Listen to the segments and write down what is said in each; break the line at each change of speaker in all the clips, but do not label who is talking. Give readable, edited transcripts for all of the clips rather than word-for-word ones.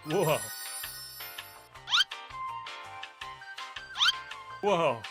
Whoa. Whoa.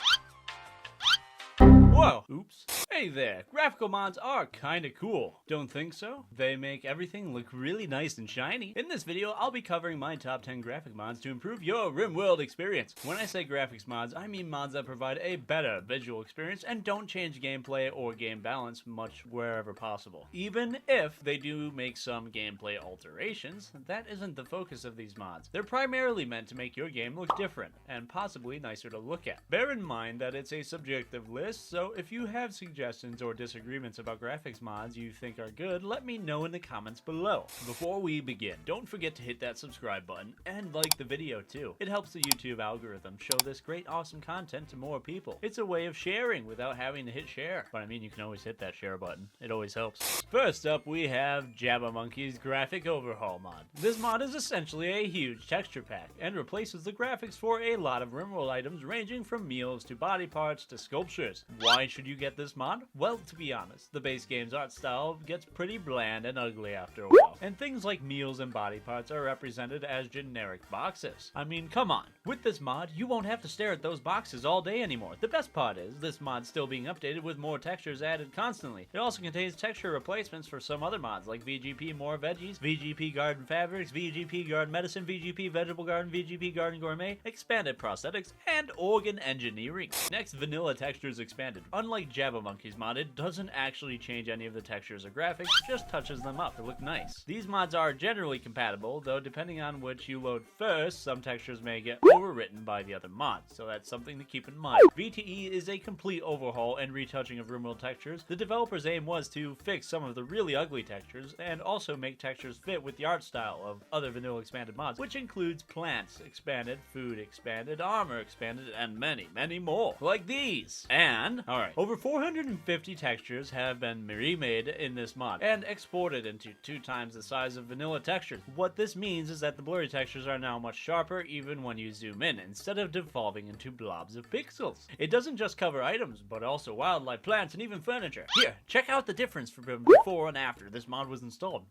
Whoa. Oops. Hey there, graphical mods are kinda cool. Don't think so? They make everything look really nice and shiny. In this video, I'll be covering my top 10 graphic mods to improve your Rimworld experience. When I say graphics mods, I mean mods that provide a better visual experience and don't change gameplay or game balance much wherever possible. Even if they do make some gameplay alterations, that isn't the focus of these mods. They're primarily meant to make your game look different and possibly nicer to look at. Bear in mind that it's a subjective list, so if you have suggestions or disagreements about graphics mods you think are good, let me know in the comments below. Before we begin, don't forget to hit that subscribe button and like the video too. It helps the YouTube algorithm show this great awesome content to more people. It's a way of sharing without having to hit share. But I mean, you can always hit that share button. It always helps. First up, we have Jabbamonkey's Graphic Overhaul mod. This mod is essentially a huge texture pack and replaces the graphics for a lot of Rimworld items ranging from meals to body parts to sculptures. Why should you get this mod? Well, to be honest, the base game's art style gets pretty bland and ugly after a while, and things like meals and body parts are represented as generic boxes. I mean, come on. With this mod, you won't have to stare at those boxes all day anymore. The best part is, this mod's still being updated with more textures added constantly. It also contains texture replacements for some other mods like VGP More Veggies, VGP Garden Fabrics, VGP Garden Medicine, VGP Vegetable Garden, VGP Garden Gourmet, Expanded Prosthetics, and Organ Engineering. Next, Vanilla Textures Expanded. Unlike Jabbamonkey's mod, it doesn't actually change any of the textures or graphics, just touches them up to look nice. These mods are generally compatible, though depending on which you load first, some textures may get overwritten by the other mods, so that's something to keep in mind. VTE is a complete overhaul and retouching of Rimworld textures. The developer's aim was to fix some of the really ugly textures, and also make textures fit with the art style of other vanilla expanded mods, which includes plants expanded, food expanded, armor expanded, and many, many more, like these. And, alright, over 450 textures have been remade in this mod and exported into 2 times the size of vanilla textures. What this means is that the blurry textures are now much sharper even when you zoom in, instead of devolving into blobs of pixels. It doesn't just cover items, but also wildlife, plants, and even furniture. Here, check out the difference from before and after this mod was installed.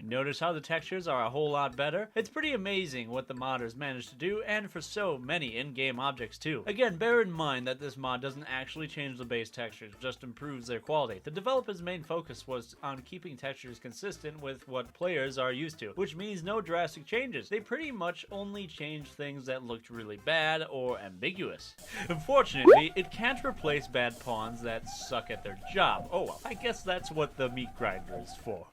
Notice how the textures are a whole lot better? It's pretty amazing what the modders managed to do, and for so many in-game objects too. Again, bear in mind that this mod doesn't actually change the base textures, just improves their quality. The developer's main focus was on keeping textures consistent with what players are used to, which means no drastic changes. They pretty much only changed things that looked really bad or ambiguous. Unfortunately, it can't replace bad pawns that suck at their job. Oh well, I guess that's what the meat grinder is for.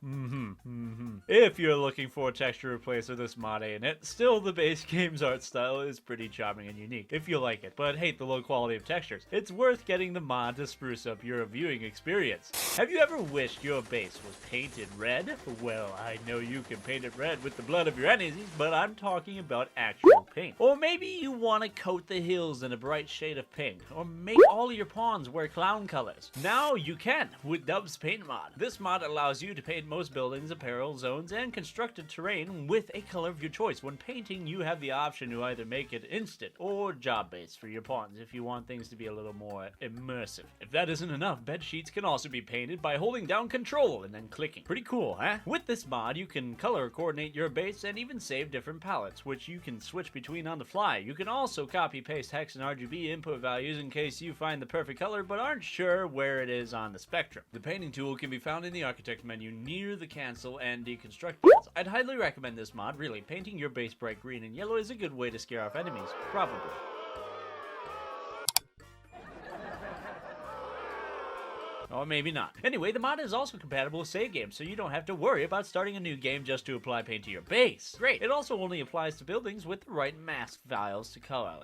If you're looking for a texture replacer, this mod ain't it. Still, the base game's art style is pretty charming and unique, if you like it, but hate the low quality of textures. It's worth getting the mod to spruce up your viewing experience. Have you ever wished your base was painted red? Well, I know you can paint it red with the blood of your enemies, but I'm talking about actual paint. Or maybe you want to coat the hills in a bright shade of pink, or make all your pawns wear clown colors. Now you can with Dub's Paint Mod. This mod allows you to paint most buildings, apparel, zones, and constructed terrain with a color of your choice. When painting, you have the option to either make it instant or job-based for your pawns if you want things to be a little more immersive. If that isn't enough, bed sheets can also be painted by holding down Control and then clicking. Pretty cool, huh? With this mod, you can color coordinate your base and even save different palettes, which you can switch between on the fly. You can also copy-paste hex and RGB input values in case you find the perfect color but aren't sure where it is on the spectrum. The painting tool can be found in the architect menu near the cancel and deconstruct buttons. I'd highly recommend this mod, really. Painting your base bright green and yellow is a good way to scare off enemies, probably. Or maybe not. Anyway, the mod is also compatible with save games, so you don't have to worry about starting a new game just to apply paint to your base. Great. It also only applies to buildings with the right mask files to color,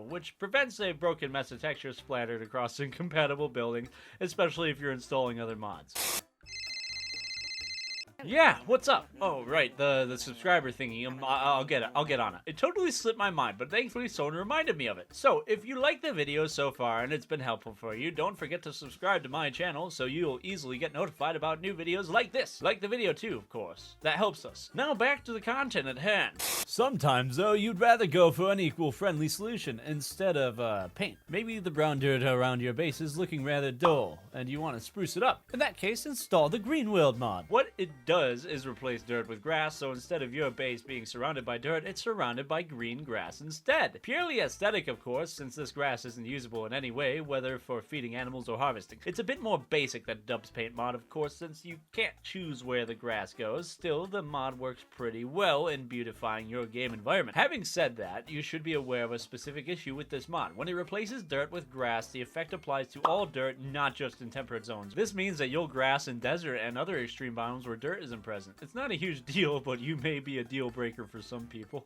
which prevents a broken mess of texture splattered across incompatible buildings, especially if you're installing other mods. Yeah, what's up? Oh, right, the subscriber thingy. I'll get on it. It totally slipped my mind, but thankfully someone reminded me of it. So, if you like the video so far and it's been helpful for you, don't forget to subscribe to my channel so you'll easily get notified about new videos like this. Like the video too, of course. That helps us. Now back to the content at hand. Sometimes, though, you'd rather go for an equal-friendly solution instead of paint. Maybe the brown dirt around your base is looking rather dull, and you want to spruce it up. In that case, install the Greenworld mod. What it does does is replace dirt with grass, so instead of your base being surrounded by dirt, it's surrounded by green grass instead. Purely aesthetic, of course, since this grass isn't usable in any way, whether for feeding animals or harvesting. It's a bit more basic than Dub's paint mod, of course, since you can't choose where the grass goes. Still, the mod works pretty well in beautifying your game environment. Having said that, you should be aware of a specific issue with this mod. When it replaces dirt with grass, the effect applies to all dirt, not just in temperate zones. This means that you'll grass in desert and other extreme biomes where dirt isn't present. It's not a huge deal, but you may be a deal breaker for some people.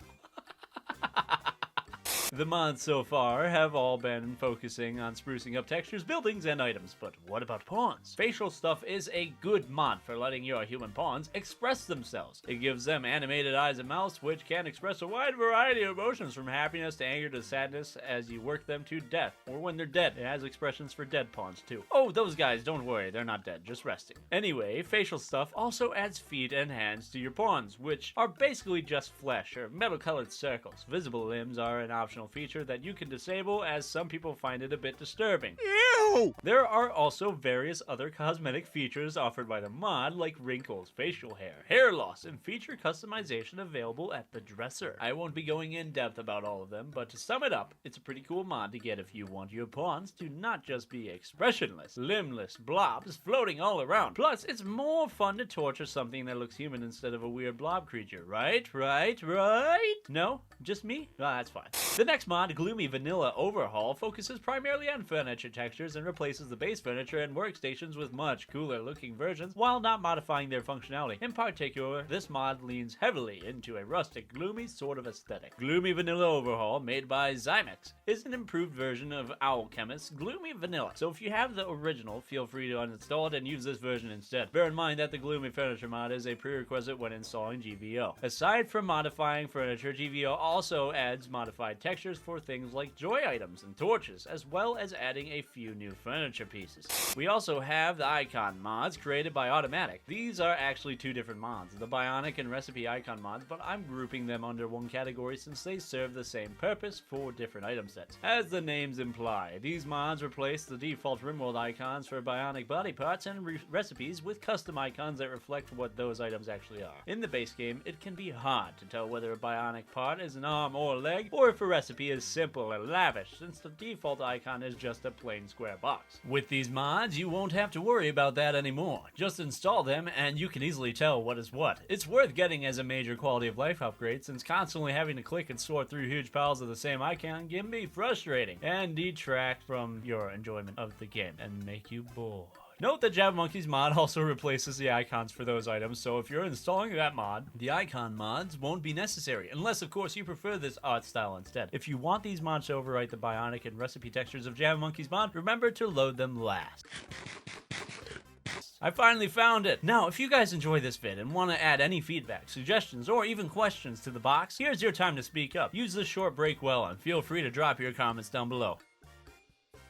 The mods so far have all been focusing on sprucing up textures, buildings, and items, but what about pawns? Facial Stuff is a good mod for letting your human pawns express themselves. It gives them animated eyes and mouths, which can express a wide variety of emotions from happiness to anger to sadness as you work them to death, or when they're dead. It has expressions for dead pawns too. Oh, those guys, don't worry, they're not dead, just resting. Anyway, Facial Stuff also adds feet and hands to your pawns, which are basically just flesh or metal-colored circles. Visible limbs are an optional feature that you can disable, as some people find it a bit disturbing. Ew! There are also various other cosmetic features offered by the mod, like wrinkles, facial hair, hair loss, and feature customization available at the dresser. I won't be going in depth about all of them, but to sum it up, it's a pretty cool mod to get if you want your pawns to not just be expressionless, limbless blobs floating all around. Plus, it's more fun to torture something that looks human instead of a weird blob creature, right? No? Just me? Ah, that's fine. The next mod, Gloomy Vanilla Overhaul, focuses primarily on furniture textures and replaces the base furniture and workstations with much cooler looking versions while not modifying their functionality. In particular, this mod leans heavily into a rustic, gloomy sort of aesthetic. Gloomy Vanilla Overhaul, made by Zymex, is an improved version of Owlchemist's Gloomy Vanilla, so if you have the original, feel free to uninstall it and use this version instead. Bear in mind that the Gloomy Furniture mod is a prerequisite when installing GVO. Aside from modifying furniture, GVO also adds modified textures for things like joy items and torches, as well as adding a few new furniture pieces. We also have the icon mods created by Automatic. These are actually two different mods, the Bionic and Recipe icon mods, but I'm grouping them under one category since they serve the same purpose for different item sets. As the names imply, these mods replace the default Rimworld icons for Bionic body parts and recipes with custom icons that reflect what those items actually are. In the base game, it can be hard to tell whether a Bionic part is an arm or leg, or if a recipe is simple and lavish, since the default icon is just a plain square box. With these mods, you won't have to worry about that anymore. Just install them and you can easily tell what is what. It's worth getting as a major quality of life upgrade, since constantly having to click and sort through huge piles of the same icon can be frustrating and detract from your enjoyment of the game and make you bored. Note that Jabbamonkey's mod also replaces the icons for those items, so if you're installing that mod, the icon mods won't be necessary, unless of course you prefer this art style instead. If you want these mods to overwrite the Bionic and recipe textures of Jabbamonkey's mod, remember to load them last. I finally found it! Now, if you guys enjoy this vid and want to add any feedback, suggestions, or even questions to the box, here's your time to speak up. Use this short break well and feel free to drop your comments down below.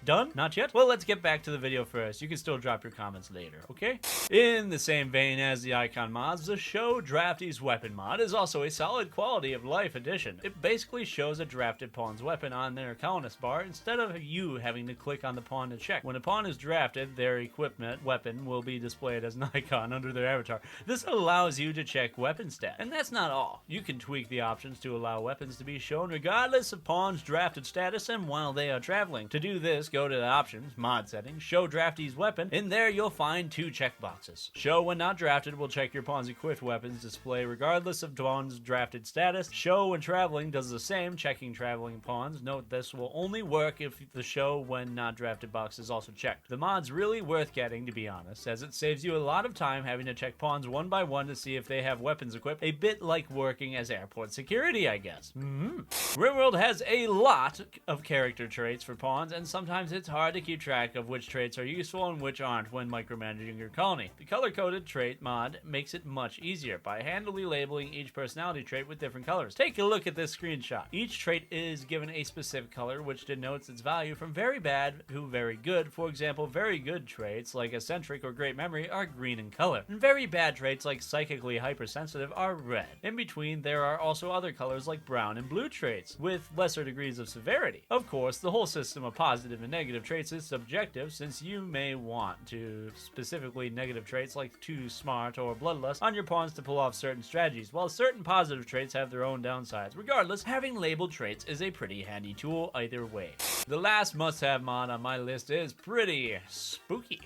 Done? Not yet? Well, let's get back to the video first. You can still drop your comments later, okay? In the same vein as the icon mods, the Show Draftees weapon mod is also a solid quality of life addition. It basically shows a drafted pawn's weapon on their colonist bar instead of you having to click on the pawn to check. When a pawn is drafted, their equipment weapon will be displayed as an icon under their avatar. This allows you to check weapon stat. And that's not all. You can tweak the options to allow weapons to be shown regardless of pawn's drafted status and while they are traveling. To do this, go to the options, mod settings, show draftee's weapon. In there, you'll find two checkboxes. Show when not drafted will check your pawn's equipped weapons display regardless of pawn's drafted status. Show when traveling does the same, checking traveling pawns. Note this will only work if the show when not drafted box is also checked. The mod's really worth getting, to be honest, as it saves you a lot of time having to check pawns one by one to see if they have weapons equipped, a bit like working as airport security, I guess. Rimworld has a lot of character traits for pawns, and sometimes it's hard to keep track of which traits are useful and which aren't when micromanaging your colony. The color-coded trait mod makes it much easier by handily labeling each personality trait with different colors. Take a look at this screenshot. Each trait is given a specific color which denotes its value from very bad to very good. For example, very good traits like eccentric or great memory are green in color, and very bad traits like psychically hypersensitive are red. In between, there are also other colors like brown and blue traits with lesser degrees of severity. Of course, the whole system of positive and negative traits is subjective, since you may want to specifically negative traits like too smart or bloodlust on your pawns to pull off certain strategies, while certain positive traits have their own downsides. Regardless, having labeled traits is a pretty handy tool either way. The last must-have mod on my list is pretty spooky.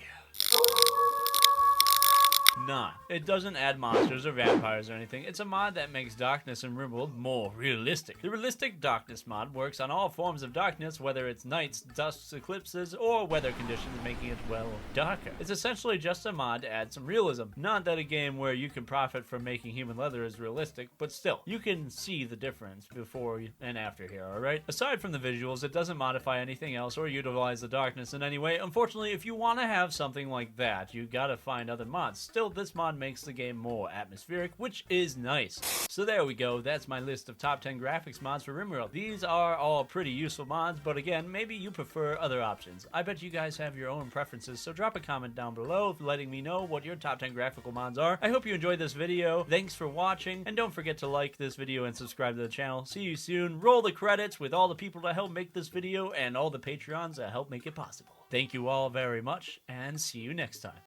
Nah, it doesn't add monsters or vampires or anything. It's a mod that makes darkness in Rimworld more realistic. The Realistic Darkness mod works on all forms of darkness, whether it's nights, dusks, eclipses, or weather conditions, making it, well, darker. It's essentially just a mod to add some realism. Not that a game where you can profit from making human leather is realistic, but still, you can see the difference before and after here, alright? Aside from the visuals, it doesn't modify anything else or utilize the darkness in any way. Unfortunately, if you want to have something like that, you gotta find other mods. Still, this mod makes the game more atmospheric, which is nice. So there we go, that's my list of top 10 graphics mods for Rimworld. These are all pretty useful mods, but again, maybe you prefer other options. I bet you guys have your own preferences, so drop a comment down below letting me know what your top 10 graphical mods are. I hope you enjoyed this video. Thanks for watching, and don't forget to like this video and subscribe to the channel. See you soon. Roll the credits with all the people that helped make this video and all the Patreons that helped make it possible. Thank you all very much, and see you next time.